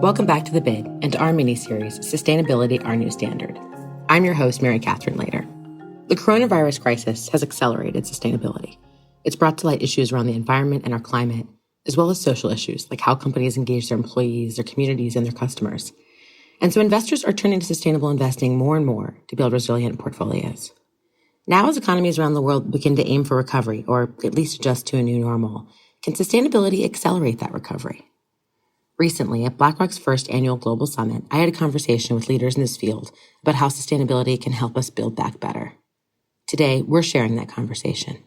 Welcome back to The Bid and to our mini-series, Sustainability, Our New Standard. I'm your host, Mary Catherine Lader. The coronavirus crisis has accelerated sustainability. It's brought to light issues around the environment and our climate, as well as social issues like how companies engage their employees, their communities, and their customers. And so investors are turning to sustainable investing more and more to build resilient portfolios. Now, as economies around the world begin to aim for recovery, or at least adjust to a new normal, can sustainability accelerate that recovery? Recently, at BlackRock's first annual Global Summit, I had a conversation with leaders in this field about how sustainability can help us build back better. Today, we're sharing that conversation.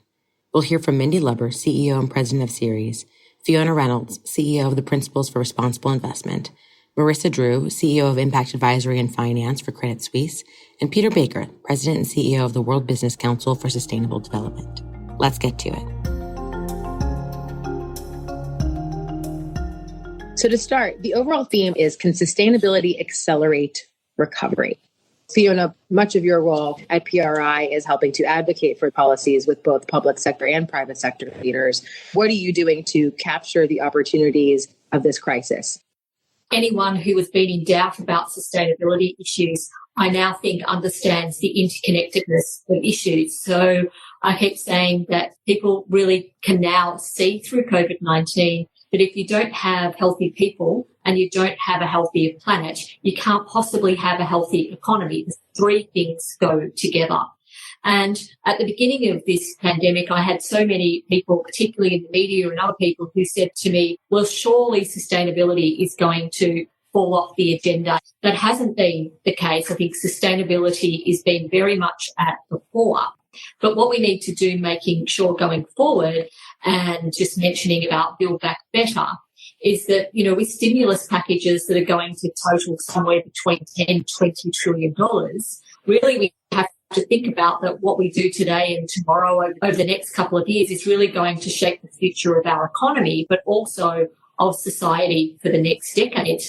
We'll hear from Mindy Lubber, CEO and President of CERES, Fiona Reynolds, CEO of the Principles for Responsible Investment, Marissa Drew, CEO of Impact Advisory and Finance for Credit Suisse, and Peter Bakker, President and CEO of the World Business Council for Sustainable Development. Let's get to it. So to start, the overall theme is, can sustainability accelerate recovery? Fiona, much of your role at PRI is helping to advocate for policies with both public sector and private sector leaders. What are you doing to capture the opportunities of this crisis? Anyone who has been in doubt about sustainability issues, I now think understands the interconnectedness of issues. So I keep saying that people really can now see through COVID-19 that if you don't have healthy people and you don't have a healthier planet, you can't possibly have a healthy economy. The three things go together. And at the beginning of this pandemic, I had so many people, particularly in the media and other people, who said to me, well, surely sustainability is going to fall off the agenda. That hasn't been the case. I think sustainability is being very much at the fore. But what we need to do, making sure going forward, and just mentioning about Build Back Better, is that, with stimulus packages that are going to total somewhere between $10 and $20 trillion, really we have to think about that what we do today and tomorrow over the next couple of years is really going to shape the future of our economy, but also of society for the next decade.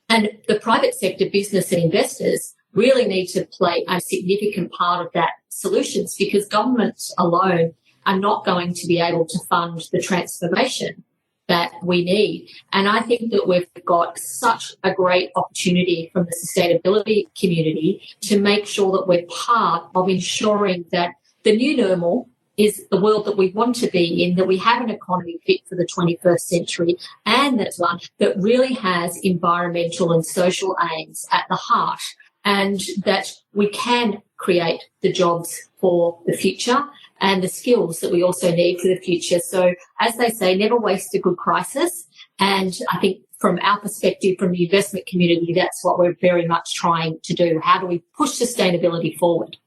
And the private sector, business and investors really need to play a significant part of that solutions, because governments alone are not going to be able to fund the transformation that we need. And I think that we've got such a great opportunity from the sustainability community to make sure that we're part of ensuring that the new normal is the world that we want to be in, that we have an economy fit for the 21st century, and that's one that really has environmental and social aims at the heart, and that we can create the jobs for the future and the skills that we also need for the future. So as they say, never waste a good crisis. And I think from our perspective, from the investment community, that's what we're very much trying to do. How do we push sustainability forward?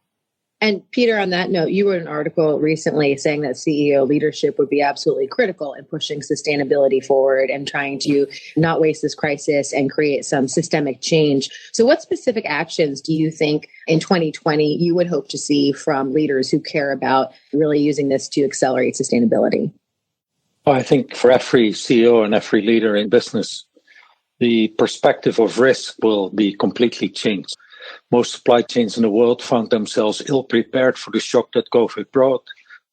And Peter, on that note, you wrote an article recently saying that CEO leadership would be absolutely critical in pushing sustainability forward and trying to not waste this crisis and create some systemic change. So what specific actions do you think in 2020 you would hope to see from leaders who care about really using this to accelerate sustainability? Well, I think for every CEO and every leader in business, the perspective of risk will be completely changed. Most supply chains in the world found themselves ill-prepared for the shock that COVID brought.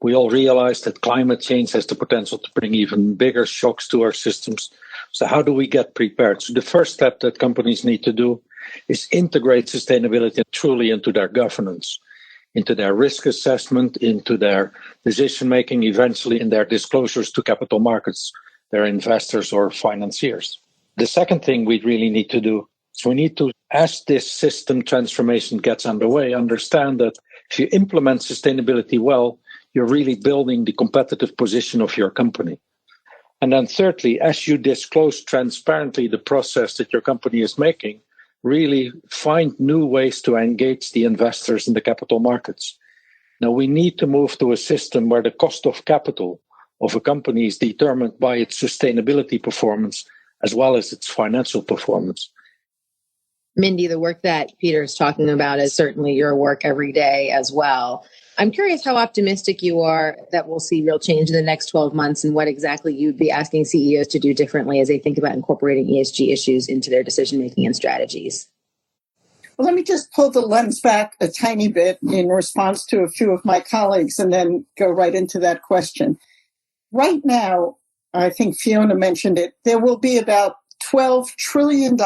We all realized that climate change has the potential to bring even bigger shocks to our systems. So how do we get prepared? So the first step that companies need to do is integrate sustainability truly into their governance, into their risk assessment, into their decision-making, eventually in their disclosures to capital markets, their investors or financiers. The second thing we really need to do is we need to, as this system transformation gets underway, understand that if you implement sustainability well, you're really building the competitive position of your company. And then thirdly, as you disclose transparently the process that your company is making, really find new ways to engage the investors in the capital markets. Now, we need to move to a system where the cost of capital of a company is determined by its sustainability performance as well as its financial performance. Mindy, the work that Peter is talking about is certainly your work every day as well. I'm curious how optimistic you are that we'll see real change in the next 12 months and what exactly you'd be asking CEOs to do differently as they think about incorporating ESG issues into their decision-making and strategies. Well, let me just pull the lens back a tiny bit in response to a few of my colleagues and then go right into that question. Right now, I think Fiona mentioned it, there will be about $12 trillion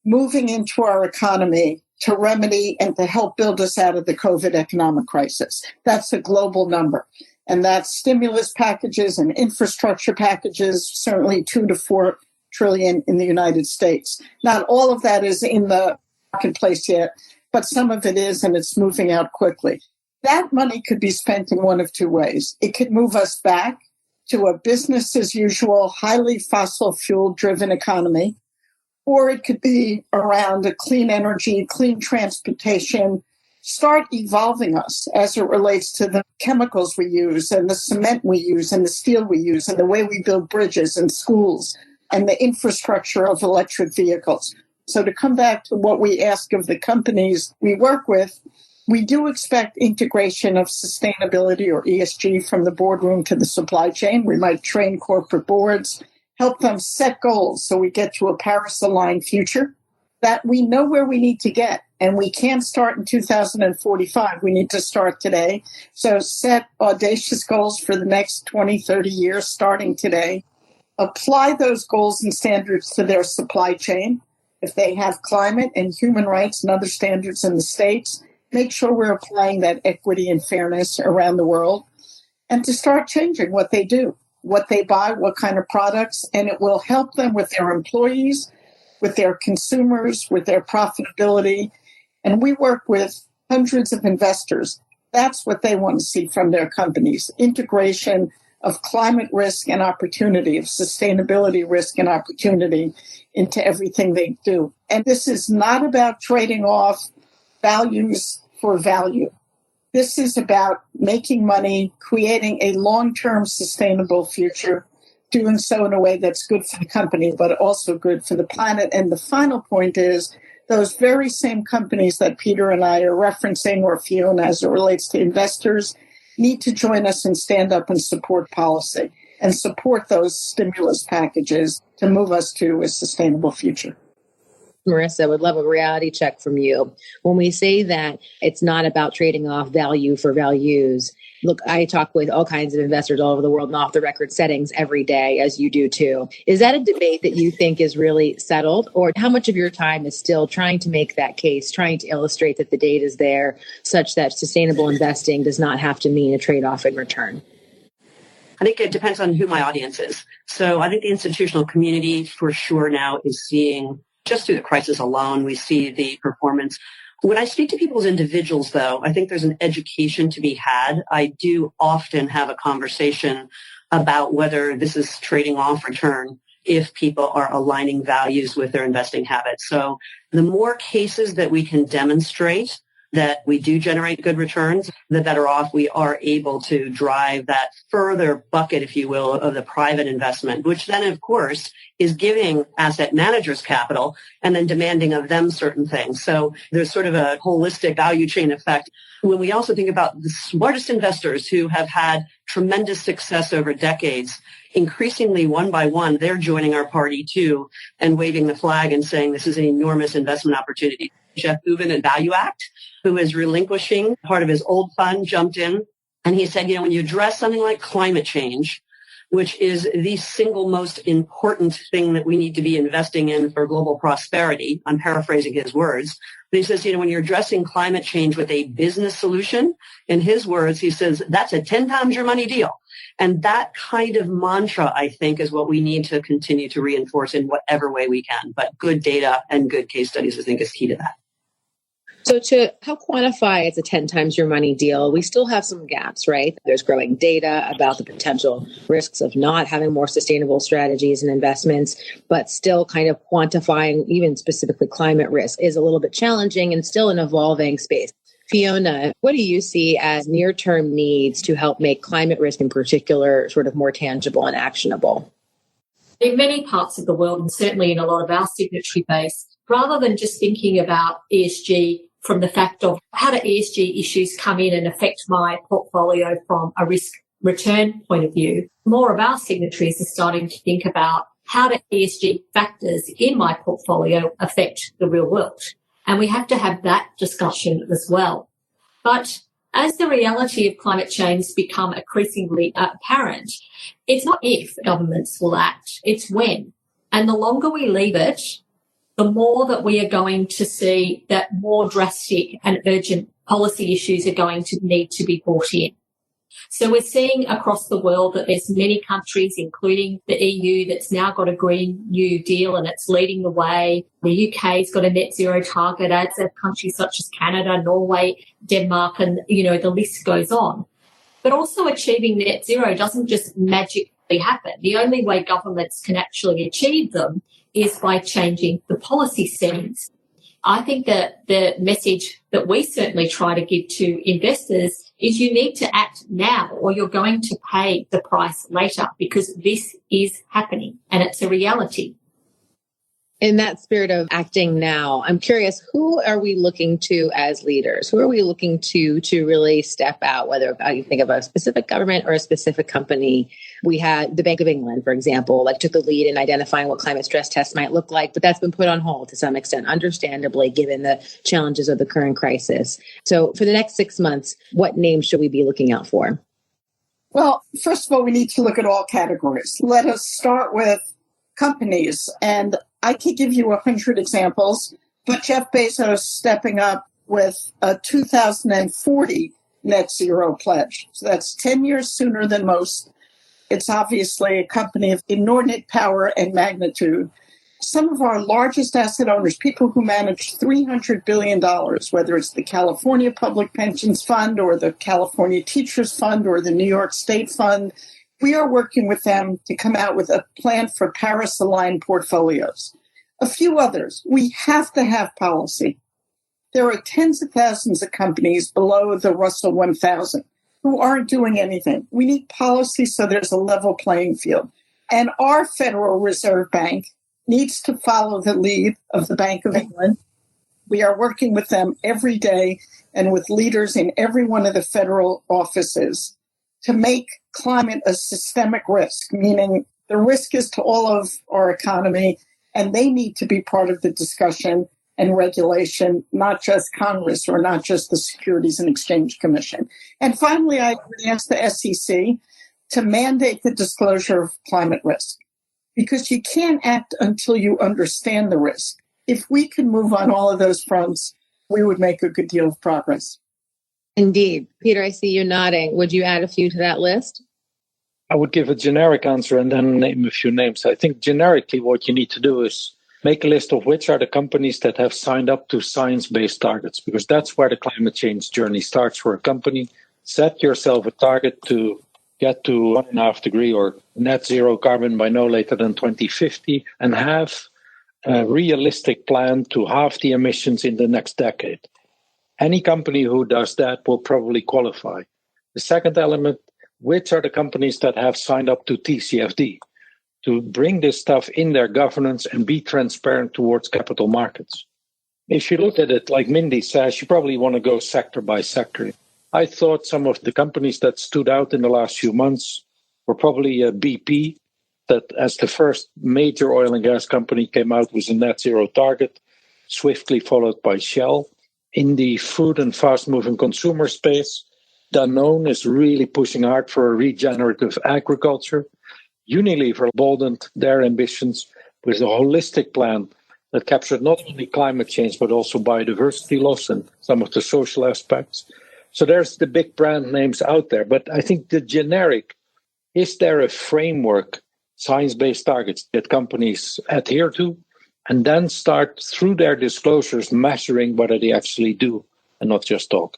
moving into our economy to remedy and to help build us out of the COVID economic crisis. That's a global number. And that's stimulus packages and infrastructure packages, certainly 2 to 4 trillion in the United States. Not all of that is in the marketplace yet, but some of it is, and it's moving out quickly. That money could be spent in one of two ways. It could move us back to a business as usual, highly fossil fuel driven economy, or it could be around a clean energy, clean transportation, start evolving us as it relates to the chemicals we use and the cement we use and the steel we use and the way we build bridges and schools and the infrastructure of electric vehicles. So to come back to what we ask of the companies we work with, we do expect integration of sustainability or ESG from the boardroom to the supply chain. We might train corporate boards, help them set goals so we get to a Paris-aligned future, that we know where we need to get. And we can't start in 2045. We need to start today. So set audacious goals for the next 20, 30 years, starting today. Apply those goals and standards to their supply chain. If they have climate and human rights and other standards in the States, make sure we're applying that equity and fairness around the world. And to start changing what they do, what they buy, what kind of products, and it will help them with their employees, with their consumers, with their profitability. And we work with hundreds of investors. That's what they want to see from their companies, integration of climate risk and opportunity, of sustainability risk and opportunity into everything they do. And this is not about trading off values for value. This is about making money, creating a long-term sustainable future, doing so in a way that's good for the company, but also good for the planet. And the final point is those very same companies that Peter and I are referencing, or Fiona as it relates to investors, need to join us and stand up and support policy and support those stimulus packages to move us to a sustainable future. Marissa, would love a reality check from you. When we say that it's not about trading off value for values, look, I talk with all kinds of investors all over the world and off the record settings every day, as you do too. Is that a debate that you think is really settled? Or how much of your time is still trying to make that case, trying to illustrate that the data is there such that sustainable investing does not have to mean a trade-off in return? I think it depends on who my audience is. So I think the institutional community for sure now is seeing, just through the crisis alone, we see the performance. When I speak to people as individuals, though, I think there's an education to be had. I do often have a conversation about whether this is trading off return if people are aligning values with their investing habits. So the more cases that we can demonstrate that we do generate good returns, the better off we are able to drive that further bucket, if you will, of the private investment, which then, of course, is giving asset managers capital and then demanding of them certain things. So there's sort of a holistic value chain effect. When we also think about the smartest investors who have had tremendous success over decades, increasingly one by one, they're joining our party too and waving the flag and saying this is an enormous investment opportunity. Jeff Ubben at Value Act, who is relinquishing part of his old fund, jumped in. And he said, when you address something like climate change, which is the single most important thing that we need to be investing in for global prosperity, I'm paraphrasing his words, but he says, when you're addressing climate change with a business solution, in his words, he says, that's a 10 times your money deal. And that kind of mantra, I think, is what we need to continue to reinforce in whatever way we can. But good data and good case studies, I think, is key to that. So to help quantify it's a 10 times your money deal, we still have some gaps, right? There's growing data about the potential risks of not having more sustainable strategies and investments, but still kind of quantifying even specifically climate risk is a little bit challenging and still an evolving space. Fiona, what do you see as near-term needs to help make climate risk in particular sort of more tangible and actionable? In many parts of the world, and certainly in a lot of our signatory base, rather than just thinking about ESG from the fact of how do ESG issues come in and affect my portfolio from a risk return point of view, more of our signatories are starting to think about how do ESG factors in my portfolio affect the real world. And we have to have that discussion as well. But As the reality of climate change become increasingly apparent, it's not if governments will act, it's when. And the longer we leave it, the more that we are going to see that more drastic and urgent policy issues are going to need to be brought in. So we're seeing across the world that there's many countries, including the EU, that's now got a Green New Deal and it's leading the way. The UK's got a net zero target, as have countries such as Canada, Norway, Denmark, and, the list goes on. But also achieving net zero doesn't just magically happen. The only way governments can actually achieve them is by changing the policy settings. I think that the message that we certainly try to give to investors is you need to act now or you're going to pay the price later, because this is happening and it's a reality. In that spirit of acting now, I'm curious, who are we looking to as leaders? Who are we looking to really step out, whether you think of a specific government or a specific company? We had the Bank of England, for example, took the lead in identifying what climate stress tests might look like, but that's been put on hold to some extent, understandably, given the challenges of the current crisis. So for the next 6 months, what names should we be looking out for? Well, first of all, we need to look at all categories. Let us start with companies. And I could give you 100 examples, but Jeff Bezos stepping up with a 2040 net zero pledge. So that's 10 years sooner than most. It's obviously a company of inordinate power and magnitude. Some of our largest asset owners, people who manage $300 billion, whether it's the California Public Pensions Fund or the California Teachers Fund or the New York State Fund, we are working with them to come out with a plan for Paris-aligned portfolios. A few others. We have to have policy. There are tens of thousands of companies below the Russell 1000 who aren't doing anything. We need policy so there's a level playing field. And our Federal Reserve Bank needs to follow the lead of the Bank of England. We are working with them every day and with leaders in every one of the federal offices to make climate a systemic risk, meaning the risk is to all of our economy, and they need to be part of the discussion and regulation, not just Congress or not just the Securities and Exchange Commission. And finally, I would ask the SEC to mandate the disclosure of climate risk, because you can't act until you understand the risk. If we can move on all of those fronts, we would make a good deal of progress. Indeed. Peter, I see you nodding. Would you add a few to that list? I would give a generic answer and then name a few names. I think generically what you need to do is make a list of which are the companies that have signed up to science-based targets, because that's where the climate change journey starts for a company. Set yourself a target to get to 1.5 degree or net zero carbon by no later than 2050 and have a realistic plan to halve the emissions in the next decade. Any company who does that will probably qualify. The second element, which are the companies that have signed up to TCFD, to bring this stuff in their governance and be transparent towards capital markets. If you look at it, like Mindy says, you probably want to go sector by sector. I thought some of the companies that stood out in the last few months were probably BP, that as the first major oil and gas company came out with a net zero target, swiftly followed by Shell. In the food and fast-moving consumer space, Danone is really pushing hard for a regenerative agriculture. Unilever boldened their ambitions with a holistic plan that captured not only climate change, but also biodiversity loss and some of the social aspects. So there's the big brand names out there. But I think the generic, is there a framework, science-based targets that companies adhere to, and then start through their disclosures measuring whether they actually do and not just talk?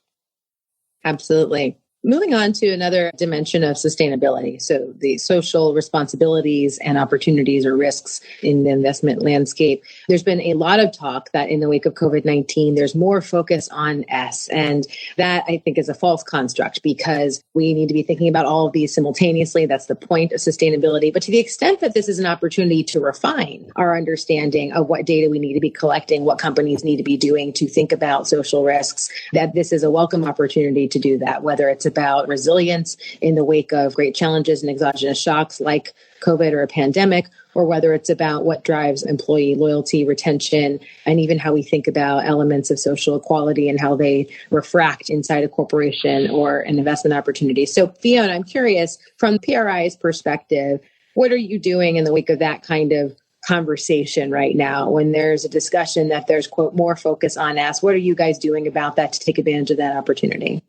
Absolutely. Moving on to another dimension of sustainability. So the social responsibilities and opportunities or risks in the investment landscape. There's been a lot of talk that in the wake of COVID-19, there's more focus on S. And that I think is a false construct, because we need to be thinking about all of these simultaneously. That's the point of sustainability. But to the extent that this is an opportunity to refine our understanding of what data we need to be collecting, what companies need to be doing to think about social risks, that this is a welcome opportunity to do that, whether it's about resilience in the wake of great challenges and exogenous shocks like COVID or a pandemic, or whether it's about what drives employee loyalty, retention, and even how we think about elements of social equality and how they refract inside a corporation or an investment opportunity. So Fiona, I'm curious, from PRI's perspective, what are you doing in the wake of that kind of conversation right now when there's a discussion that there's, quote, more focus on us? What are you guys doing about that to take advantage of that opportunity?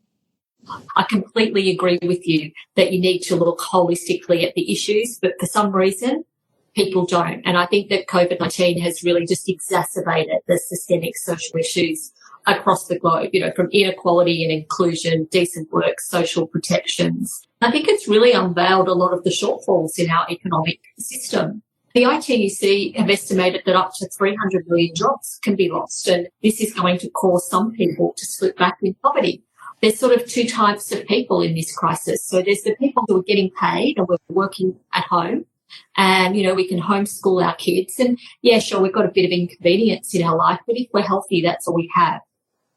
I completely agree with you that you need to look holistically at the issues, but for some reason, people don't. And I think that COVID-19 has really just exacerbated the systemic social issues across the globe, from inequality and inclusion, decent work, social protections. I think it's really unveiled a lot of the shortfalls in our economic system. The ITUC have estimated that up to 300 million jobs can be lost, and this is going to cause some people to slip back in poverty. There's sort of two types of people in this crisis. So there's the people who are getting paid and we're working at home and, we can homeschool our kids. And yeah, sure, we've got a bit of inconvenience in our life, but if we're healthy, that's all we have.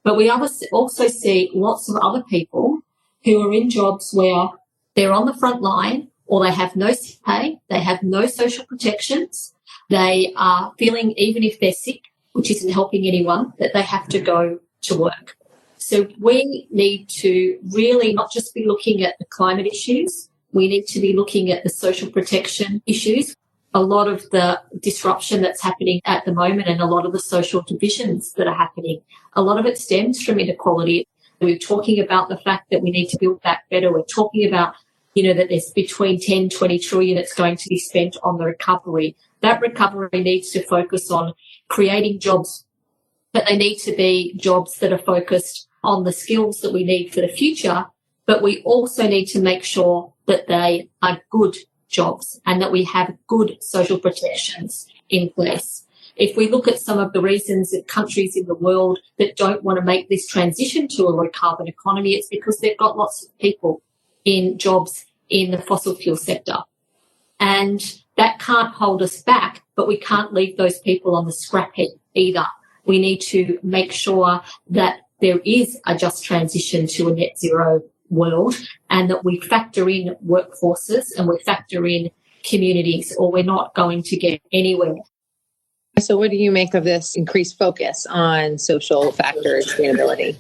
But we also see lots of other people who are in jobs where they're on the front line or they have no sick pay, they have no social protections, they are feeling, even if they're sick, which isn't helping anyone, that they have to go to work. So we need to really not just be looking at the climate issues, we need to be looking at the social protection issues. A lot of the disruption that's happening at the moment and a lot of the social divisions that are happening, a lot of it stems from inequality. We're talking about the fact that we need to build back better. We're talking about, that there's between 10, 20 trillion that's going to be spent on the recovery. That recovery needs to focus on creating jobs, but they need to be jobs that are focused on the skills that we need for the future, but we also need to make sure that they are good jobs and that we have good social protections in place. If we look at some of the reasons that countries in the world that don't want to make this transition to a low carbon economy, it's because they've got lots of people in jobs in the fossil fuel sector. And that can't hold us back, but we can't leave those people on the scrap heap either. We need to make sure that there is a just transition to a net zero world and that we factor in workforces and we factor in communities, or we're not going to get anywhere. So what do you make of this increased focus on social factor sustainability?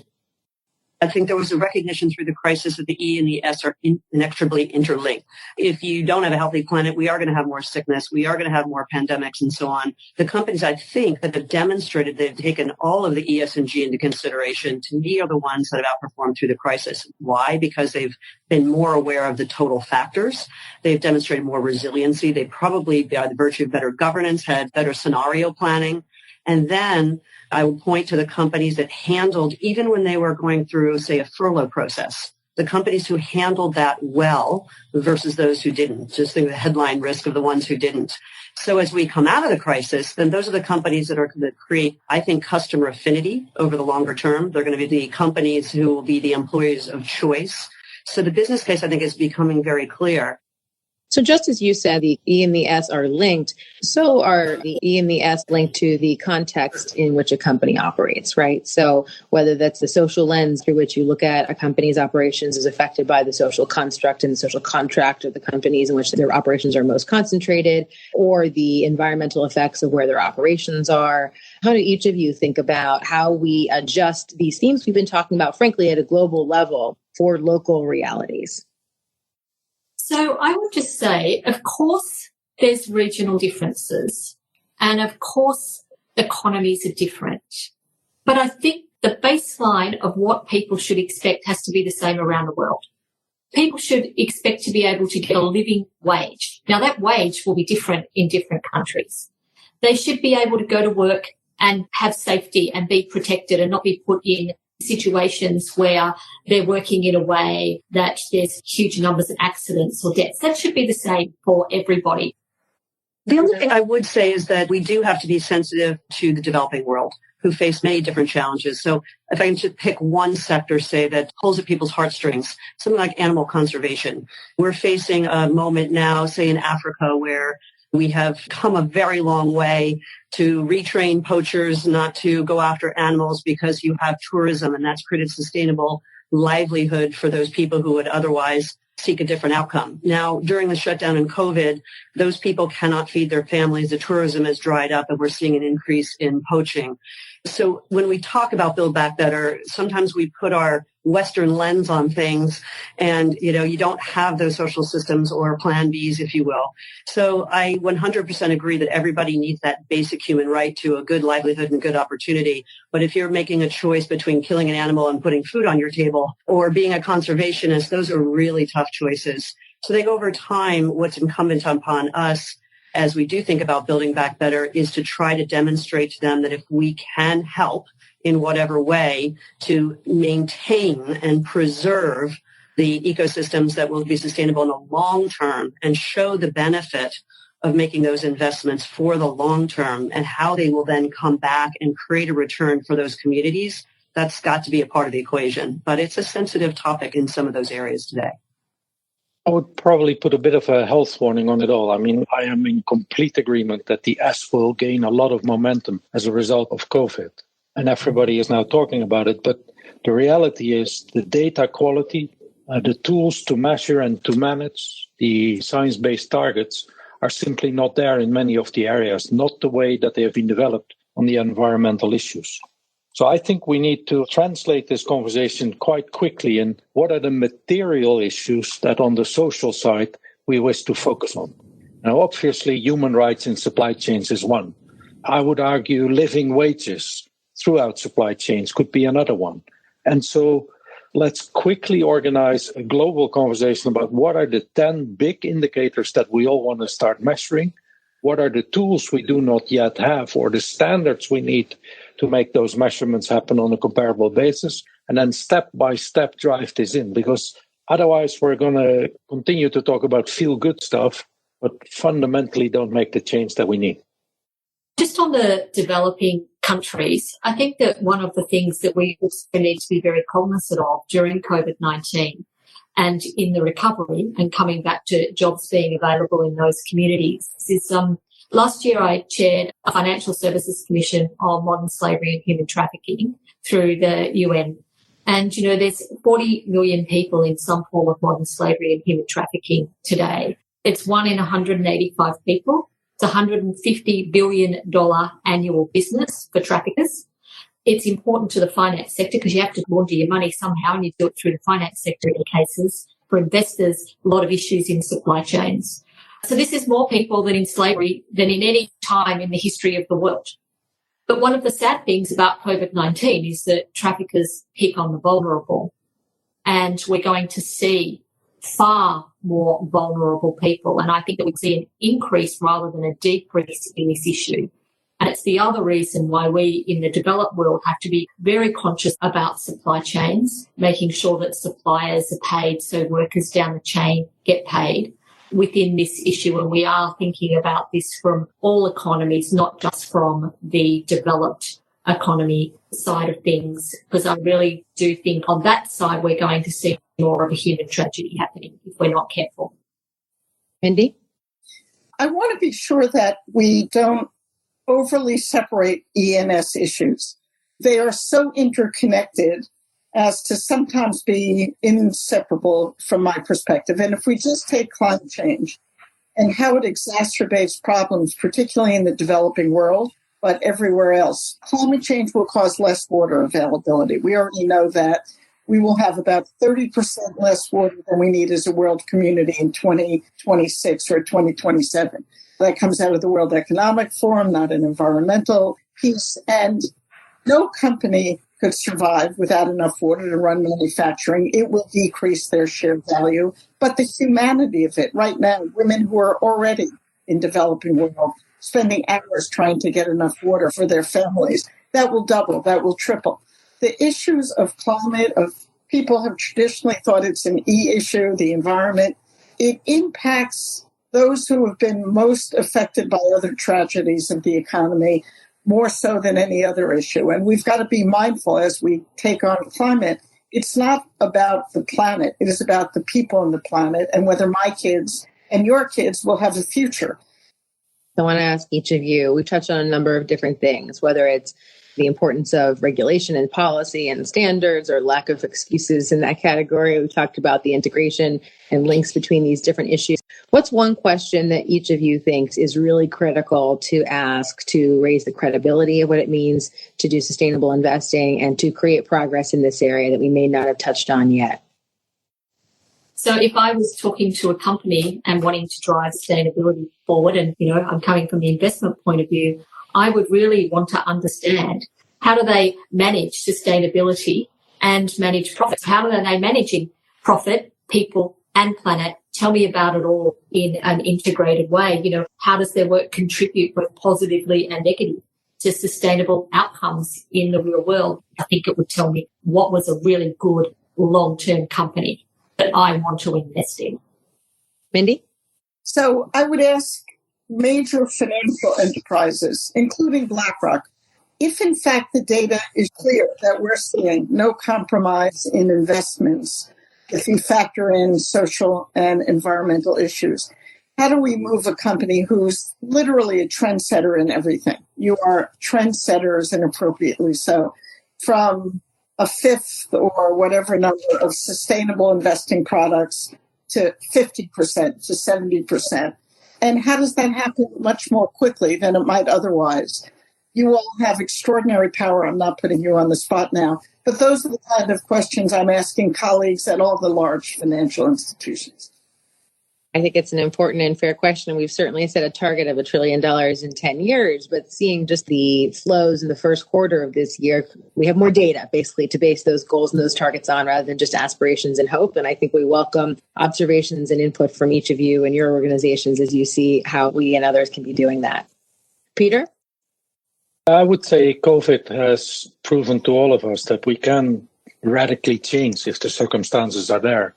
I think there was a recognition through the crisis that the E and the S are inextricably interlinked. If you don't have a healthy planet, we are going to have more sickness. We are going to have more pandemics and so on. The companies, I think, that have demonstrated they've taken all of the E, S, and G into consideration, to me, are the ones that have outperformed through the crisis. Why? Because they've been more aware of the total factors. They've demonstrated more resiliency. They probably, by the virtue of better governance, had better scenario planning. And then I would point to the companies that handled, even when they were going through, say, a furlough process, the companies who handled that well versus those who didn't. Just think of the headline risk of the ones who didn't. So as we come out of the crisis, then those are the companies that create, I think, customer affinity over the longer term. They're going to be the companies who will be the employers of choice. So the business case, I think, is becoming very clear. So just as you said, the E and the S are linked, so are the E and the S linked to the context in which a company operates, right? So whether that's the social lens through which you look at a company's operations is affected by the social construct and the social contract of the companies in which their operations are most concentrated, or the environmental effects of where their operations are. How do each of you think about how we adjust these themes we've been talking about, frankly, at a global level for local realities? So I would just say, of course, there's regional differences and of course, economies are different. But I think the baseline of what people should expect has to be the same around the world. People should expect to be able to get a living wage. Now, that wage will be different in different countries. They should be able to go to work and have safety and be protected and not be put in situations where they're working in a way that there's huge numbers of accidents or deaths. That should be the same for everybody. The only thing I would say is that we do have to be sensitive to the developing world, who face many different challenges. So if I can just pick one sector, say, that pulls at people's heartstrings, something like animal conservation. We're facing a moment now, say, in Africa, where we have come a very long way to retrain poachers not to go after animals because you have tourism, and that's created sustainable livelihood for those people who would otherwise seek a different outcome. Now, during the shutdown in COVID, those people cannot feed their families. The tourism has dried up, and we're seeing an increase in poaching. So when we talk about Build Back Better, sometimes we put our Western lens on things, and, you don't have those social systems or plan Bs, if you will. So I 100% agree that everybody needs that basic human right to a good livelihood and good opportunity. But if you're making a choice between killing an animal and putting food on your table or being a conservationist, those are really tough choices. So I think over time, what's incumbent upon us as we do think about building back better is to try to demonstrate to them that if we can help in whatever way to maintain and preserve the ecosystems that will be sustainable in the long term and show the benefit of making those investments for the long term and how they will then come back and create a return for those communities, that's got to be a part of the equation. But it's a sensitive topic in some of those areas today. I would probably put a bit of a health warning on it all. I mean, I am in complete agreement that the S will gain a lot of momentum as a result of COVID. And everybody is now talking about it. But the reality is the data quality, the tools to measure and to manage the science-based targets are simply not there in many of the areas, not the way that they have been developed on the environmental issues. So I think we need to translate this conversation quite quickly in what are the material issues that on the social side we wish to focus on. Now, obviously, human rights in supply chains is one. I would argue living wages throughout supply chains could be another one. And so let's quickly organize a global conversation about what are the 10 big indicators that we all want to start measuring. What are the tools we do not yet have or the standards we need to make those measurements happen on a comparable basis, and then step by step drive this in, because otherwise we're going to continue to talk about feel-good stuff, but fundamentally don't make the change that we need. Just on the developing countries, I think that one of the things that we also need to be very cognizant of during COVID-19 and in the recovery and coming back to jobs being available in those communities is last year, I chaired a Financial Services Commission on modern slavery and human trafficking through the UN. And, there's 40 million people in some form of modern slavery and human trafficking today. It's 1 in 185 people. It's $150 billion annual business for traffickers. It's important to the finance sector because you have to launder your money somehow, and you do it through the finance sector in cases. For investors, a lot of issues in supply chains. So this is more people than in slavery than in any time in the history of the world. But one of the sad things about COVID-19 is that traffickers pick on the vulnerable. And we're going to see far more vulnerable people. And I think that we see an increase rather than a decrease in this issue. And it's the other reason why we in the developed world have to be very conscious about supply chains, making sure that suppliers are paid so workers down the chain get paid within this issue. And we are thinking about this from all economies, not just from the developed economy side of things, because I really do think on that side we're going to see more of a human tragedy happening if we're not careful. Mindy? I want to be sure that we don't overly separate E&S issues. They are so interconnected as to sometimes be inseparable from my perspective. And if we just take climate change and how it exacerbates problems, particularly in the developing world, but everywhere else, climate change will cause less water availability. We already know that. We will have about 30% less water than we need as a world community in 2026 or 2027. That comes out of the World Economic Forum, not an environmental piece. And no company could survive without enough water to run manufacturing. It will decrease their share value. But the humanity of it, right now, women who are already in developing world, spending hours trying to get enough water for their families, that will double, that will triple. The issues of climate, of people have traditionally thought it's an E issue, the environment. It impacts those who have been most affected by other tragedies of the economy more so than any other issue. And we've got to be mindful as we take on climate. It's not about the planet. It is about the people on the planet and whether my kids and your kids will have a future. I want to ask each of you, we touched on a number of different things, whether it's the importance of regulation and policy and standards, or lack of excuses in that category. We talked about the integration and links between these different issues. What's one question that each of you thinks is really critical to ask to raise the credibility of what it means to do sustainable investing and to create progress in this area that we may not have touched on yet? So if I was talking to a company and wanting to drive sustainability forward, and, I'm coming from the investment point of view, I would really want to understand, how do they manage sustainability and manage profits? How are they managing profit, people, and planet? Tell me about it all in an integrated way. How does their work contribute both positively and negatively to sustainable outcomes in the real world? I think it would tell me what was a really good long-term company that I want to invest in. Mindy? So I would ask major financial enterprises, including BlackRock, if in fact the data is clear that we're seeing no compromise in investments, if you factor in social and environmental issues, how do we move a company who's literally a trendsetter in everything? You are trendsetters, and appropriately so, from a fifth or whatever number of sustainable investing products to 50% to 70%. And how does that happen much more quickly than it might otherwise? You all have extraordinary power. I'm not putting you on the spot now, but those are the kind of questions I'm asking colleagues at all the large financial institutions. I think it's an important and fair question. We've certainly set a target of $1 trillion in 10 years, but seeing just the flows in the first quarter of this year, we have more data basically to base those goals and those targets on rather than just aspirations and hope. And I think we welcome observations and input from each of you and your organizations as you see how we and others can be doing that. Peter? I would say COVID has proven to all of us that we can radically change if the circumstances are there.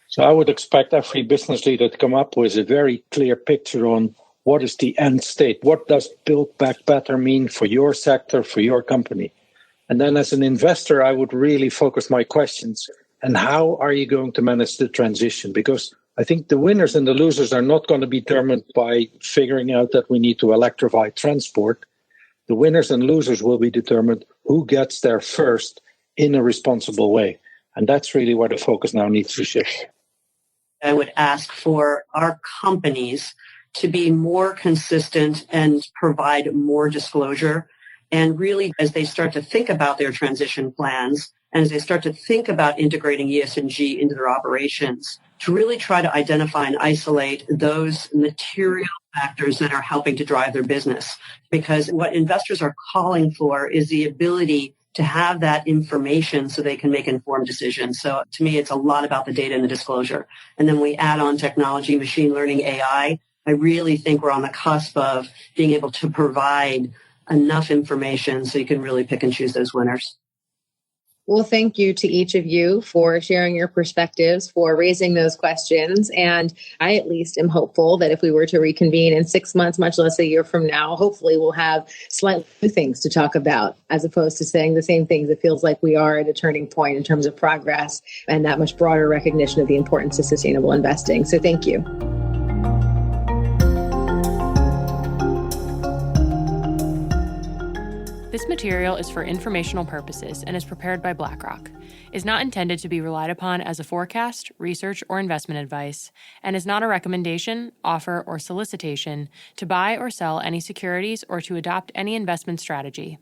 So I would expect every business leader to come up with a very clear picture on what is the end state. What does Build Back Better mean for your sector, for your company? And then as an investor, I would really focus my questions. And how are you going to manage the transition? Because I think the winners and the losers are not going to be determined by figuring out that we need to electrify transport. The winners and losers will be determined who gets there first in a responsible way. And that's really where the focus now needs to shift. I would ask for our companies to be more consistent and provide more disclosure. And really, as they start to think about their transition plans, and as they start to think about integrating ESG into their operations, to really try to identify and isolate those material factors that are helping to drive their business. Because what investors are calling for is the ability to have that information so they can make informed decisions. So to me, it's a lot about the data and the disclosure. And then we add on technology, machine learning, AI. I really think we're on the cusp of being able to provide enough information so you can really pick and choose those winners. Well, thank you to each of you for sharing your perspectives, for raising those questions. And I at least am hopeful that if we were to reconvene in 6 months, much less a year from now, hopefully we'll have slightly new things to talk about, as opposed to saying the same things. It feels like we are at a turning point in terms of progress and that much broader recognition of the importance of sustainable investing. So thank you. This material is for informational purposes and is prepared by BlackRock, is not intended to be relied upon as a forecast, research, or investment advice, and is not a recommendation, offer, or solicitation to buy or sell any securities or to adopt any investment strategy.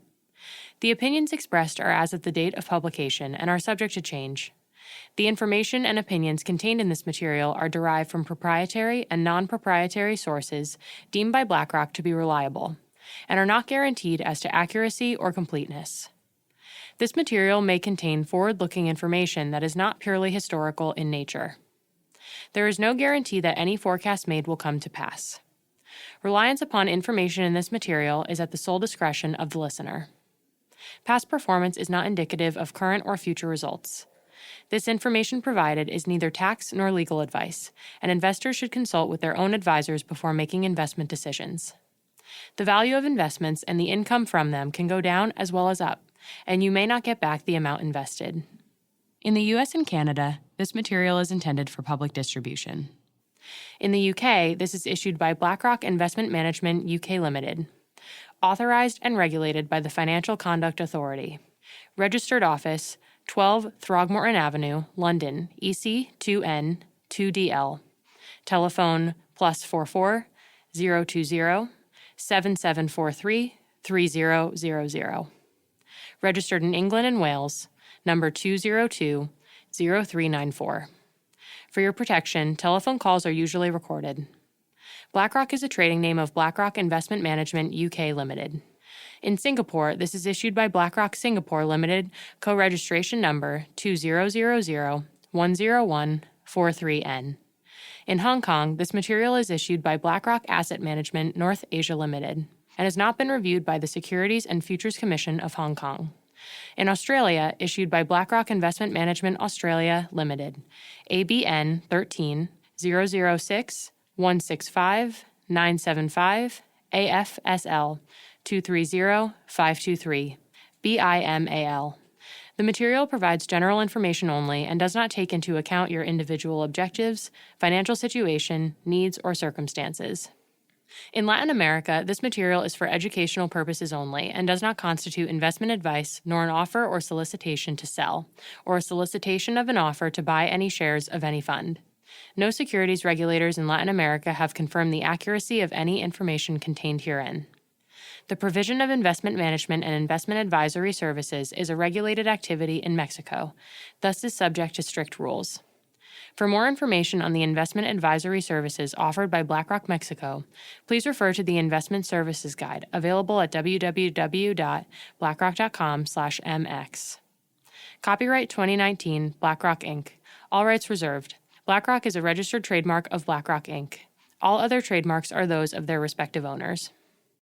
The opinions expressed are as of the date of publication and are subject to change. The information and opinions contained in this material are derived from proprietary and non-proprietary sources deemed by BlackRock to be reliable, and are not guaranteed as to accuracy or completeness. This material may contain forward-looking information that is not purely historical in nature. There is no guarantee that any forecast made will come to pass. Reliance upon information in this material is at the sole discretion of the listener. Past performance is not indicative of current or future results. This information provided is neither tax nor legal advice, and investors should consult with their own advisors before making investment decisions. The value of investments and the income from them can go down as well as up, and you may not get back the amount invested. In the US and Canada, this material is intended for public distribution. In the UK, this is issued by BlackRock Investment Management UK Limited. Authorized and regulated by the Financial Conduct Authority. Registered office, 12 Throgmorton Avenue, London, EC 2N 2DL. Telephone +44 020 7743 3000. Registered in England and Wales, number 202 0394. For your protection, telephone calls are usually recorded. BlackRock is a trading name of BlackRock Investment Management UK Limited. In Singapore, this is issued by BlackRock Singapore Limited, co-registration number 2000101443N. In Hong Kong, this material is issued by BlackRock Asset Management North Asia Limited and has not been reviewed by the Securities and Futures Commission of Hong Kong. In Australia, issued by BlackRock Investment Management Australia Limited, ABN 13 006 165 975 AFSL 230 523 BIMAL. The material provides general information only and does not take into account your individual objectives, financial situation, needs, or circumstances. In Latin America, this material is for educational purposes only and does not constitute investment advice nor an offer or solicitation to sell, or a solicitation of an offer to buy any shares of any fund. No securities regulators in Latin America have confirmed the accuracy of any information contained herein. The provision of investment management and investment advisory services is a regulated activity in Mexico, thus is subject to strict rules. For more information on the investment advisory services offered by BlackRock Mexico, please refer to the Investment Services Guide available at www.blackrock.com/mx. Copyright 2019 BlackRock Inc. All rights reserved. BlackRock is a registered trademark of BlackRock Inc. All other trademarks are those of their respective owners.